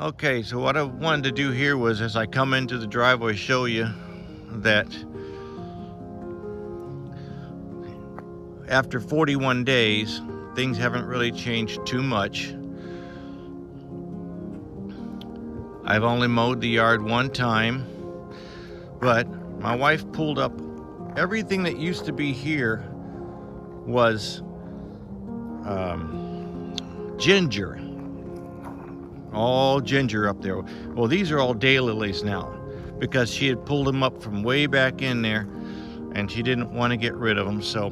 Okay, so what I wanted to do here was, as I come into the driveway, show you that after 41 days, things haven't really changed too much. I've only mowed the yard one time, but my wife pulled up everything that used to be here was ginger. All ginger up there. Well, these are all daylilies now because she had pulled them up from way back in there and she didn't want to get rid of them. So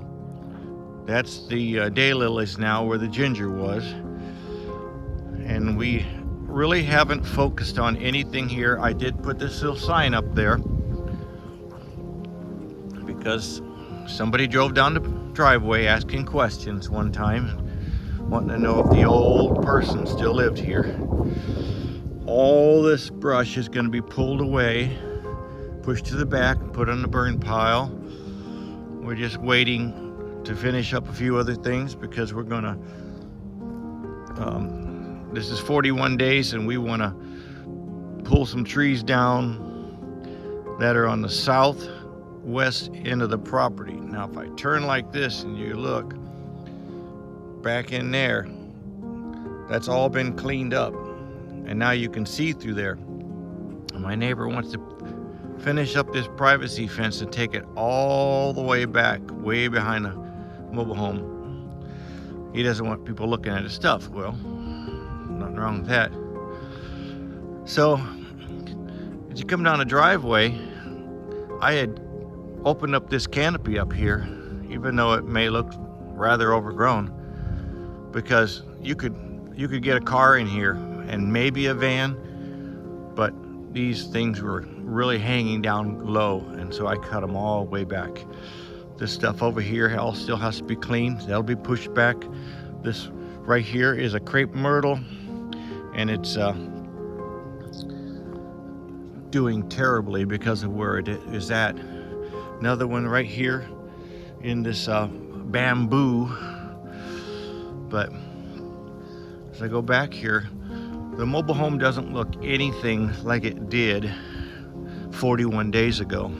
that's the daylilies now where the ginger was. And we really haven't focused on anything here. I did put this little sign up there because somebody drove down the driveway asking questions one time, wanting to know if the old person still lived here. All this brush is going to be pulled away, pushed to the back, and put on the burn pile. We're just waiting to finish up a few other things because we're going to, this is 41 days and we want to pull some trees down that are on the southwest end of the property. Now, if I turn like this and you look back in there, that's all been cleaned up. And now you can see through there. My neighbor wants to finish up this privacy fence and take it all the way back, way behind the mobile home. He doesn't want people looking at his stuff. Well, nothing wrong with that. So, as you come down the driveway, I had opened up this canopy up here, even though it may look rather overgrown, because you could get a car in here and maybe a van, but these things were really hanging down low, and so I cut them all way back. This stuff over here all still has to be cleaned. That'll be pushed back. This right here is a crepe myrtle, and it's doing terribly because of where it is at. Another one right here in this bamboo. But as I go back here, the mobile home doesn't look anything like it did 41 days ago.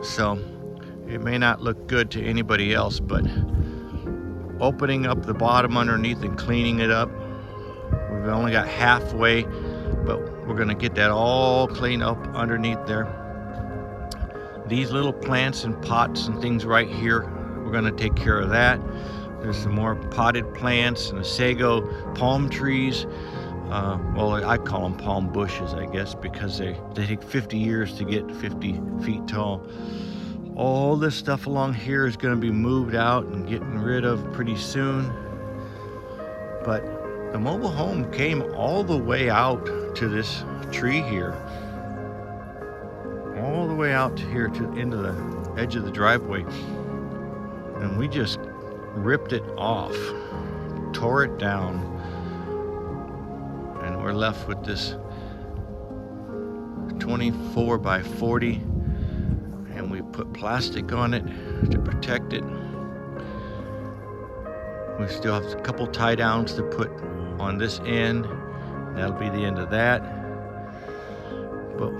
So it may not look good to anybody else, but opening up the bottom underneath and cleaning it up, we've only got halfway, but we're gonna get that all cleaned up underneath there. These little plants and pots and things right here, we're gonna take care of that. There's some more potted plants and the sago palm trees. Well, I call them palm bushes, I guess, because they take 50 years to get 50 feet tall. All this stuff along here is going to be moved out and getting rid of pretty soon. But the mobile home came all the way out to this tree here. All the way out to here to into the edge of the driveway. And we just ripped it off, tore it down, and we're left with this 24 by 40, and we put plastic on it to protect it. We still have a couple tie downs to put on this end. That'll be the end of that. But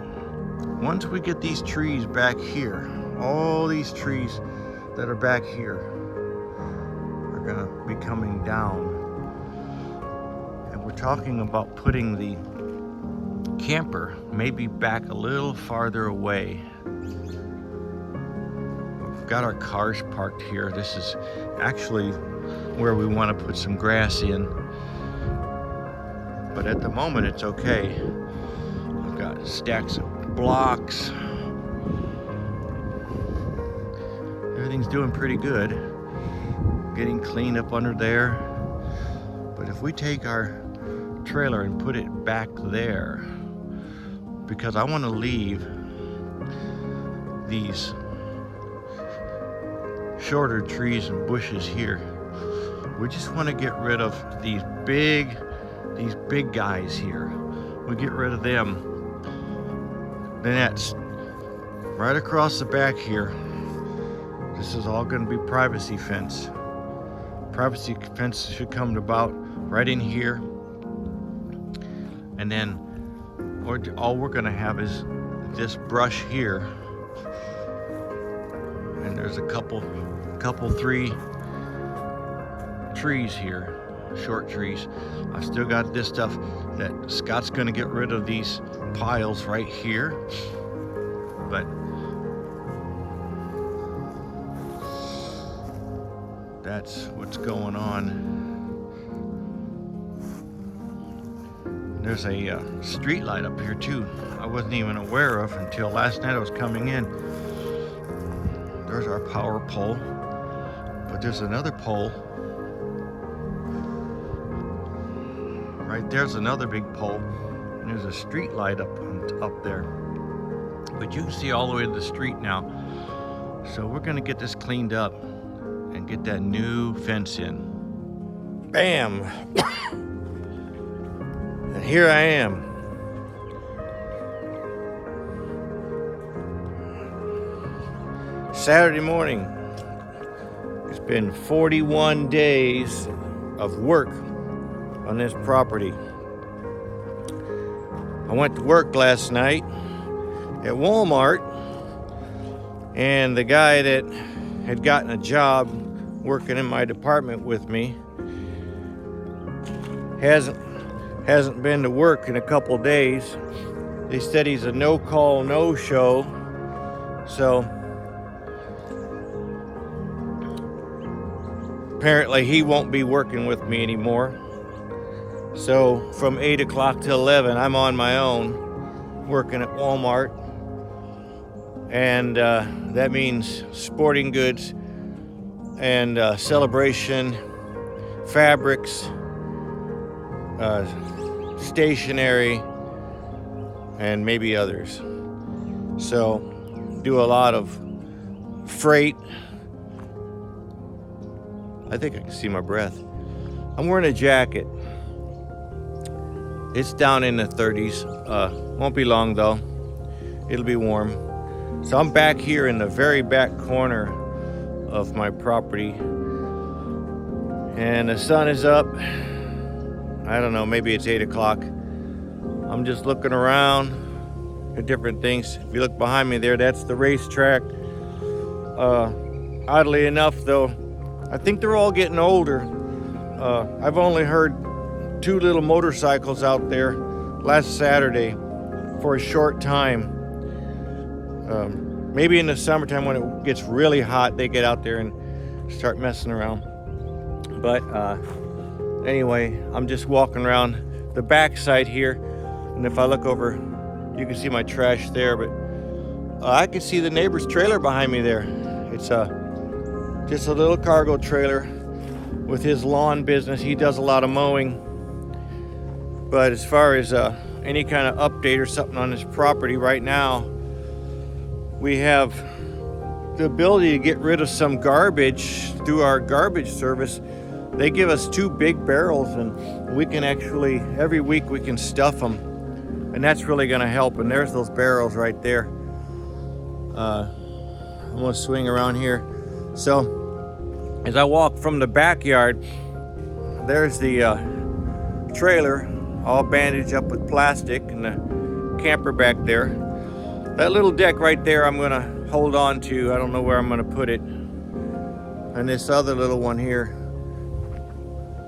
once we get these trees back here, all these trees that are back here gonna be coming down, and we're talking about putting the camper maybe back a little farther away. We've got our cars parked here. This is actually where we want to put some grass in, but at the moment it's okay. I've got stacks of blocks. Everything's doing pretty good, getting cleaned up under there. But if we take our trailer and put it back there, because I want to leave these shorter trees and bushes here. We just want to get rid of these big guys here. We get rid of them. Then that's right across the back here. This is all going to be privacy fence. Privacy fence should come about right in here. And then all we're gonna have is this brush here. And there's a couple 3 trees here, short trees. I've still got this stuff that Scott's gonna get rid of, these piles right here. But that's what's going on. There's a street light up here too. I wasn't even aware of until last night I was coming in. There's our power pole, but there's another pole. Right there's another big pole, and there's a street light up there. But you can see all the way to the street now. So we're gonna get this cleaned up and get that new fence in. Bam! And here I am. Saturday morning. It's been 41 days of work on this property. I went to work last night at Walmart, and the guy that had gotten a job working in my department with me hasn't been to work in a couple days. They said he's a no-call, no-show. So apparently he won't be working with me anymore. So from 8 o'clock to 11, I'm on my own working at Walmart. And that means sporting goods and celebration, fabrics, stationery, and maybe others. So do a lot of freight. I think I can see my breath. I'm wearing a jacket. It's down in the 30s. Won't be long though. It'll be warm. So I'm back here in the very back corner of my property, and the sun is up. I don't know, maybe it's 8 o'clock. I'm just looking around at different things. If you look behind me there, that's the racetrack. Oddly enough though, I think they're all getting older. I've only heard 2 little motorcycles out there last Saturday for a short time. Maybe in the summertime when it gets really hot, they get out there and start messing around. But anyway, I'm just walking around the backside here, and if I look over, you can see my trash there, but I can see the neighbor's trailer behind me there. It's just a little cargo trailer with his lawn business. He does a lot of mowing. But as far as any kind of update or something on his property right now, we have the ability to get rid of some garbage through our garbage service. They give us 2 big barrels, and we can actually, every week we can stuff them, and that's really going to help. And there's those barrels right there. I'm going to swing around here. So as I walk from the backyard, there's the trailer all bandaged up with plastic, and the camper back there. That little deck right there I'm going to hold on to. I don't know where I'm going to put it. And this other little one here,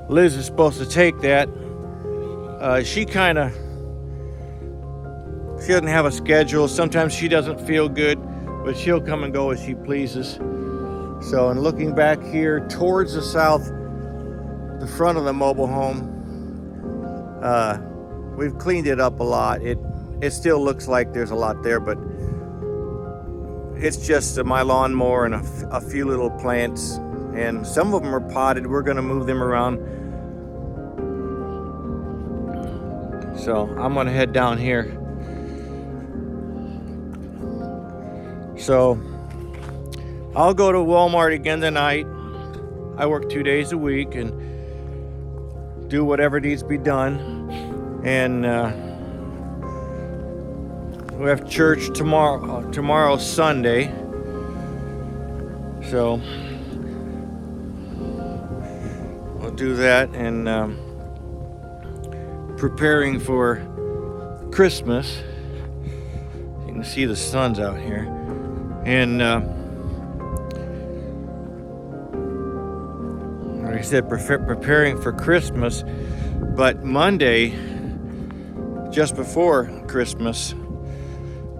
Liz is supposed to take that. She doesn't have a schedule. Sometimes she doesn't feel good, but she'll come and go as she pleases. So, and looking back here towards the south, the front of the mobile home, we've cleaned it up a lot. It still looks like there's a lot there, but it's just my lawnmower and a few little plants, and some of them are potted. We're going to move them around. So I'm going to head down here. So I'll go to Walmart again tonight. I work 2 days a week and do whatever needs to be done. And we have church tomorrow. Tomorrow's Sunday. So I'll do that, and preparing for Christmas. You can see the sun's out here. And like I said, preparing for Christmas. But Monday, just before Christmas,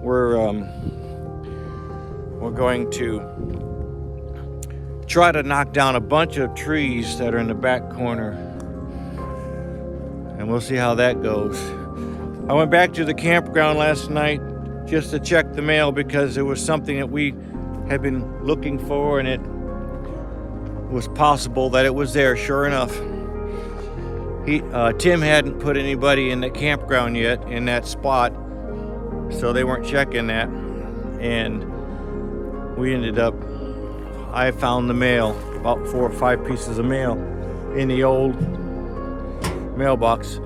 we're going to try to knock down a bunch of trees that are in the back corner, and we'll see how that goes. I went back to the campground last night just to check the mail because it was something that we had been looking for, and it was possible that it was there. Sure enough, Tim hadn't put anybody in the campground yet in that spot, so they weren't checking that, and we ended up, I found the mail, about 4 or 5 pieces of mail in the old mailbox.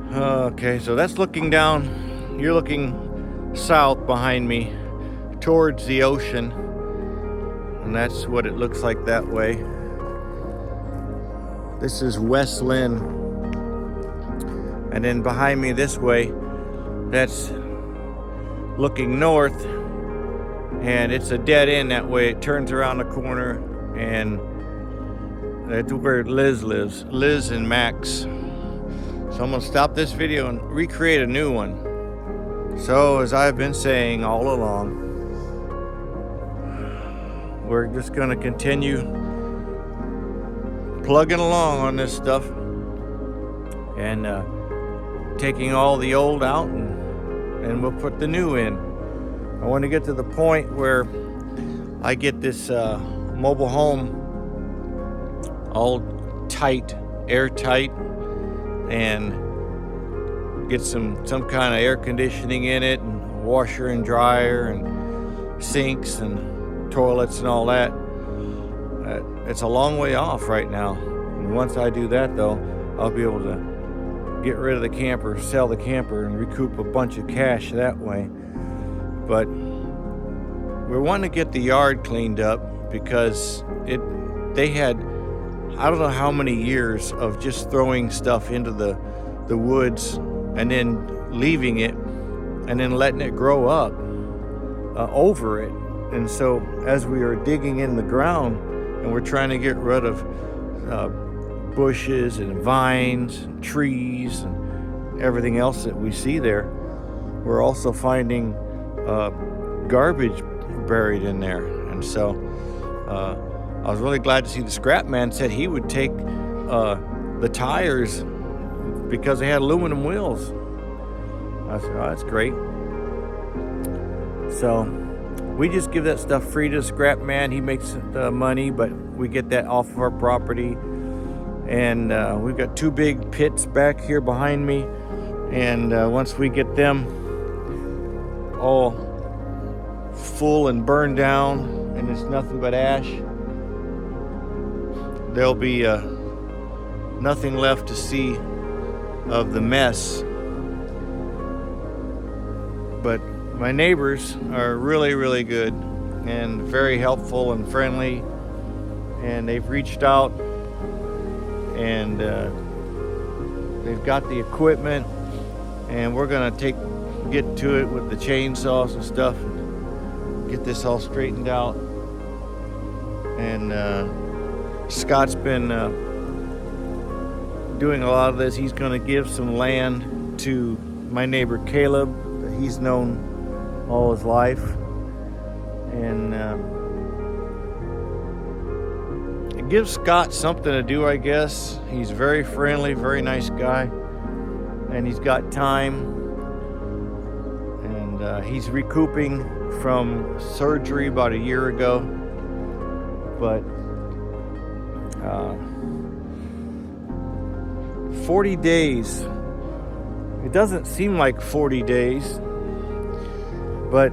Okay, so that's looking down. You're looking south behind me towards the ocean, and that's what it looks like that way. This is West Lynn, and then behind me this way, that's looking north, and it's a dead end that way. It turns around the corner, and that's where Liz lives, Liz and Max. So I'm gonna stop this video and recreate a new one. So as I've been saying all along, we're just gonna continue plugging along on this stuff and taking all the old out, and we'll put the new in. I want to get to the point where I get this mobile home all tight, airtight, and get some kind of air conditioning in it, and washer and dryer and sinks and toilets and all that. It's a long way off right now. And once I do that though, I'll be able to get rid of the camper, sell the camper, and recoup a bunch of cash that way. But we're wanting to get the yard cleaned up because they had, I don't know how many years of just throwing stuff into the woods and then leaving it and then letting it grow up over it. And so as we are digging in the ground and we're trying to get rid of bushes and vines and trees and everything else that we see there, we're also finding garbage buried in there. And so I was really glad to see the scrap man said he would take the tires because they had aluminum wheels. I said, oh, that's great. So we just give that stuff free to the scrap man. He makes the money, but we get that off of our property. And we've got 2 big pits back here behind me. And once we get them all full and burned down, and it's nothing but ash, there'll be nothing left to see of the mess. But my neighbors are really, really good and very helpful and friendly, and they've reached out, and they've got the equipment, and we're gonna get to it with the chainsaws and stuff and get this all straightened out. And Scott's been doing a lot of this. He's gonna give some land to my neighbor Caleb that he's known all his life, and it gives Scott something to do, I guess. He's very friendly, very nice guy, and he's got time, and he's recouping from surgery about a year ago. But 40 days, it doesn't seem like 40 days, but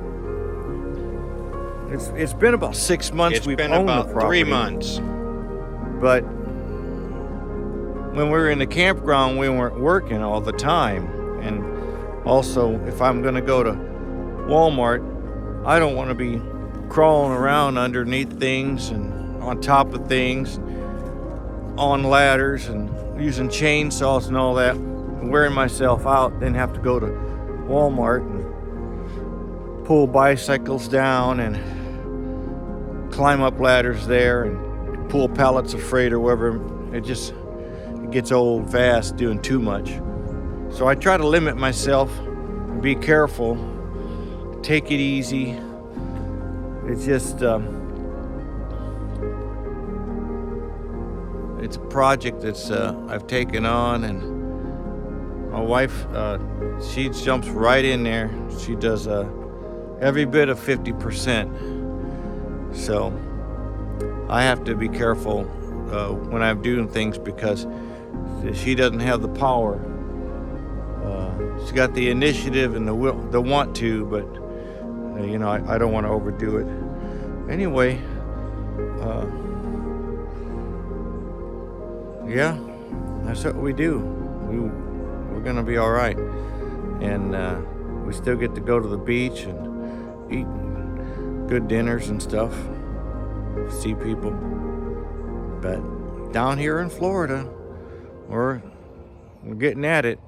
it's been about 6 months. We've owned the property. 3 months. But when we were in the campground, we weren't working all the time. And also, if I'm going to go to Walmart, I don't want to be crawling around underneath things and on top of things, on ladders and using chainsaws and all that. wearing myself out, then have to go to Walmart and pull bicycles down and climb up ladders there and pull pallets of freight or whatever. It gets old fast doing too much. So I try to limit myself, be careful, take it easy. It's just it's a project that's I've taken on, and my wife, she jumps right in there. She does every bit of 50%. So I have to be careful when I'm doing things, because she doesn't have the power. She's got the initiative and the will, the want to, but I don't want to overdo it. Anyway, yeah, that's what we do. We're gonna be all right, and we still get to go to the beach and eat good dinners and stuff, see people. But down here in Florida, we're getting at it.